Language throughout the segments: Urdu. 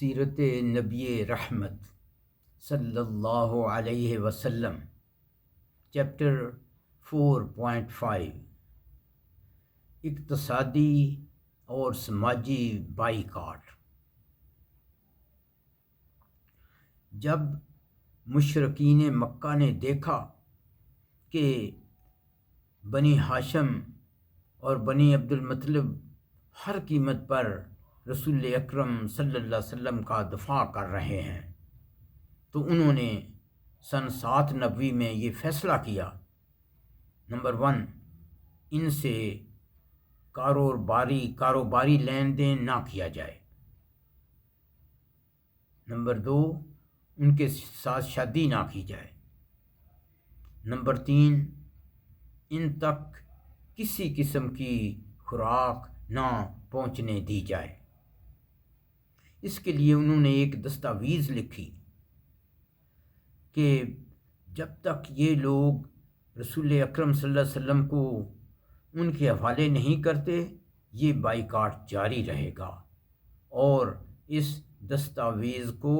سیرت نبی رحمت صلی اللہ علیہ وسلم چیپٹر 4.5 اقتصادی اور سماجی بائیکاٹ۔ جب مشرکین مکہ نے دیکھا کہ بنی ہاشم اور بنی عبد المطلب ہر قیمت پر رسول اکرم صلی اللہ علیہ وسلم کا دفاع کر رہے ہیں تو انہوں نے سن 7 نبوی میں یہ فیصلہ کیا، نمبر 1، ان سے کاروباری لین دین نہ کیا جائے، نمبر 2، ان کے ساتھ شادی نہ کی جائے، نمبر 3، ان تک کسی قسم کی خوراک نہ پہنچنے دی جائے۔ اس کے لیے انہوں نے ایک دستاویز لکھی کہ جب تک یہ لوگ رسول اکرم صلی اللہ علیہ وسلم کو ان کے حوالے نہیں کرتے یہ بائیکاٹ جاری رہے گا، اور اس دستاویز کو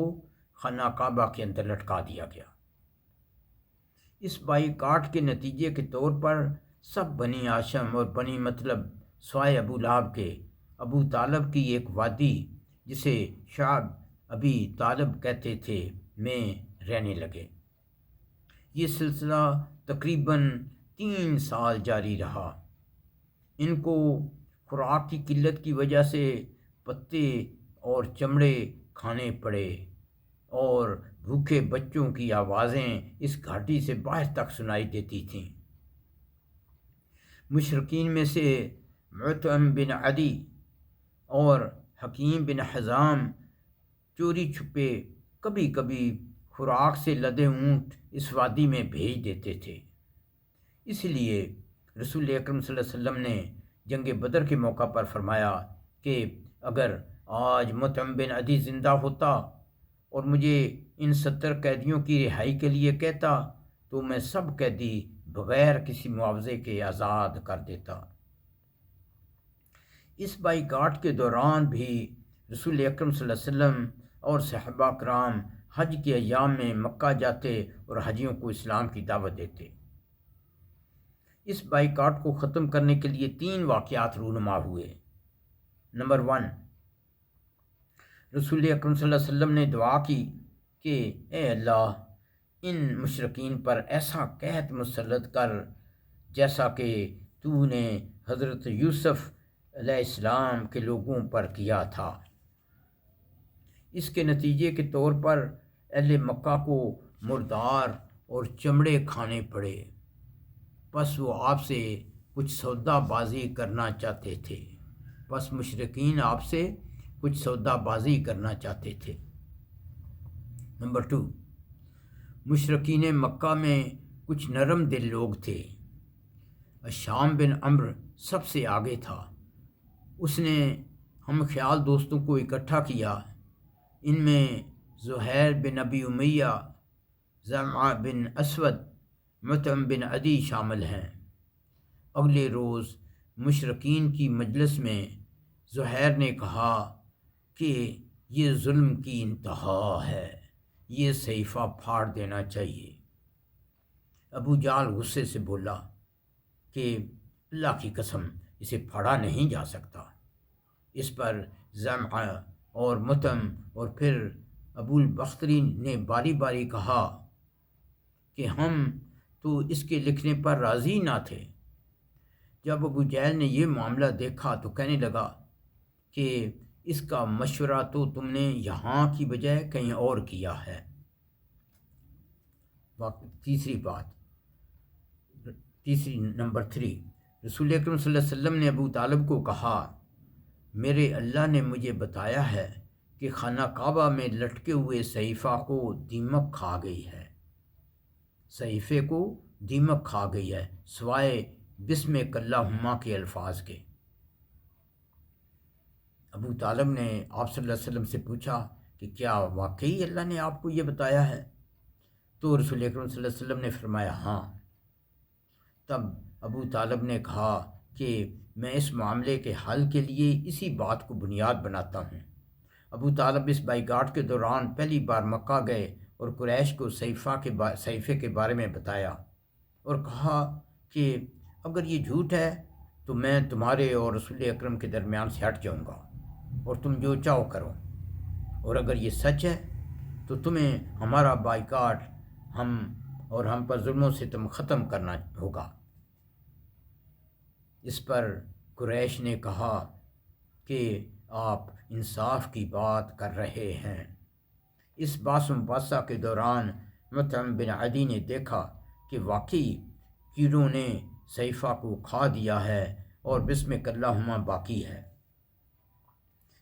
خانہ کعبہ کے اندر لٹکا دیا گیا۔ اس بائیکاٹ کے نتیجے کے طور پر سب بنی ہاشم اور بنی مطلب سوائے ابو لہب کے ابو طالب کی ایک وادی جسے شعب ابی طالب کہتے تھے میں رہنے لگے۔ یہ سلسلہ تقریباً 3 سال جاری رہا۔ ان کو خوراک کی قلت کی وجہ سے پتے اور چمڑے کھانے پڑے، اور بھوکے بچوں کی آوازیں اس گھاٹی سے باہر تک سنائی دیتی تھیں۔ مشرکین میں سے معتم بن عدی اور حکیم بن حزام چوری چھپے کبھی کبھی خوراک سے لدے اونٹ اس وادی میں بھیج دیتے تھے۔ اس لیے رسول اکرم صلی اللہ علیہ وسلم نے جنگ بدر کے موقع پر فرمایا کہ اگر آج مطعم بن عدی زندہ ہوتا اور مجھے ان 70 قیدیوں کی رہائی کے لیے کہتا تو میں سب قیدی بغیر کسی معاوضے کے آزاد کر دیتا۔ اس بائیکاٹ کے دوران بھی رسول اکرم صلی اللہ علیہ وسلم اور صحابہ کرام حج کے ایام میں مکہ جاتے اور حجیوں کو اسلام کی دعوت دیتے۔ اس بائیکاٹ کو ختم کرنے کے لیے 3 واقعات رونما ہوئے۔ نمبر 1، رسول اکرم صلی اللہ علیہ وسلم نے دعا کی کہ اے اللہ ان مشرکین پر ایسا قحط مسلط کر جیسا کہ تو نے حضرت یوسف علیہ السلام کے لوگوں پر کیا تھا۔ اس کے نتیجے کے طور پر اہل مکہ کو مردار اور چمڑے کھانے پڑے، پس وہ آپ سے کچھ سودا بازی کرنا چاہتے تھے۔ نمبر 2، مشرکین مکہ میں کچھ نرم دل لوگ تھے۔ الشام بن عمرو سب سے آگے تھا۔ اس نے ہم خیال دوستوں کو اکٹھا کیا۔ ان میں زہیر بن ابی امیہ، زمعہ بن اسود، مطعم بن عدی شامل ہیں۔ اگلے روز مشرکین کی مجلس میں زہیر نے کہا کہ یہ ظلم کی انتہا ہے، یہ صحیفہ پھاڑ دینا چاہیے۔ ابو جہل غصے سے بولا کہ اللہ کی قسم اسے پھاڑا نہیں جا سکتا۔ اس پر زمعہ اور مطعم اور پھر ابو البختری نے باری باری کہا کہ ہم تو اس کے لکھنے پر راضی نہ تھے۔ جب ابو جہل نے یہ معاملہ دیکھا تو کہنے لگا کہ اس کا مشورہ تو تم نے یہاں کی بجائے کہیں اور کیا ہے۔ نمبر 3، رسول اکرم صلی اللہ علیہ وسلم نے ابو طالب کو کہا میرے اللہ نے مجھے بتایا ہے کہ خانہ کعبہ میں لٹکے ہوئے صحیفہ کو دیمک کھا گئی ہے، صحیفے کو دیمک کھا گئی ہے سوائے بسمک اللہم کے الفاظ کے۔ ابو طالب نے آپ صلی اللہ علیہ وسلم سے پوچھا کہ کیا واقعی اللہ نے آپ کو یہ بتایا ہے؟ تو رسول اکرم صلی اللہ علیہ وسلم نے فرمایا ہاں۔ تب ابو طالب نے کہا کہ میں اس معاملے کے حل کے لیے اسی بات کو بنیاد بناتا ہوں، ابو طالب اس بائیکاٹ کے دوران پہلی بار مکہ گئے اور قریش کو صحیفے کے بارے میں بتایا اور کہا کہ اگر یہ جھوٹ ہے تو میں تمہارے اور رسول اکرم کے درمیان سے ہٹ جاؤں گا اور تم جو چاہو کرو، اور اگر یہ سچ ہے تو تمہیں ہمارا بائیکاٹ ہم پر ظلم و ستم ختم کرنا ہوگا۔ اس پر قریش نے کہا کہ آپ انصاف کی بات کر رہے ہیں۔ اس باس و مباحثہ کے دوران مطعم بن عدی نے دیکھا کہ واقعی کیڑوں نے صحیفہ کو کھا دیا ہے اور بسمک اللہم باقی ہے۔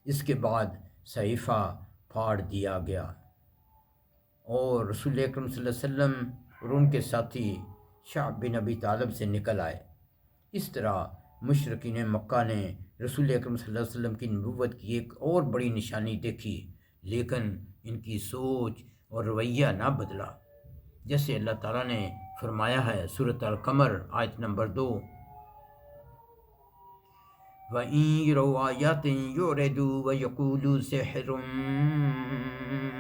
اس کے بعد صحیفہ پھاڑ دیا گیا اور رسول اکرم صلی اللہ علیہ وسلم اور ان کے ساتھی شعب بن ابی طالب سے نکل آئے۔ اس طرح مشرکین مکہ نے رسول اکرم صلی اللہ علیہ وسلم کی نبوت کی ایک اور بڑی نشانی دیکھی، لیکن ان کی سوچ اور رویہ نہ بدلا، جیسے اللہ تعالیٰ نے فرمایا ہے سورۃ القمر آیت نمبر 2، وَإِن يَرَوْا آيَاتٍ يُعْرِضُوا وَيَقُولُوا سِحْرٌ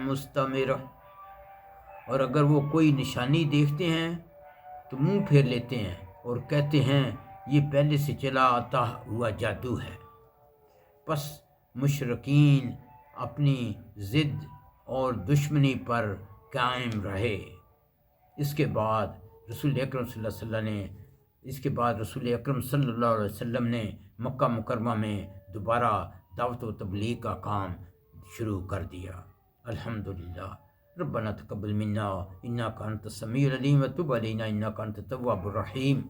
مُسْتَمِرٌ، اور اگر وہ کوئی نشانی دیکھتے ہیں تو منہ پھیر لیتے ہیں اور کہتے ہیں یہ پہلے سے چلا آتا ہوا جادو ہے۔ پس مشرکین اپنی ضد اور دشمنی پر قائم رہے۔ اس کے بعد رسول اکرم صلی اللہ علیہ وسلم نے مکہ مکرمہ میں دوبارہ دعوت و تبلیغ کا کام شروع کر دیا۔ الحمدللہ۔ ربنا تقبل منا انک انت السمیع العلیم وتب علینا انک انت التواب الرحیم۔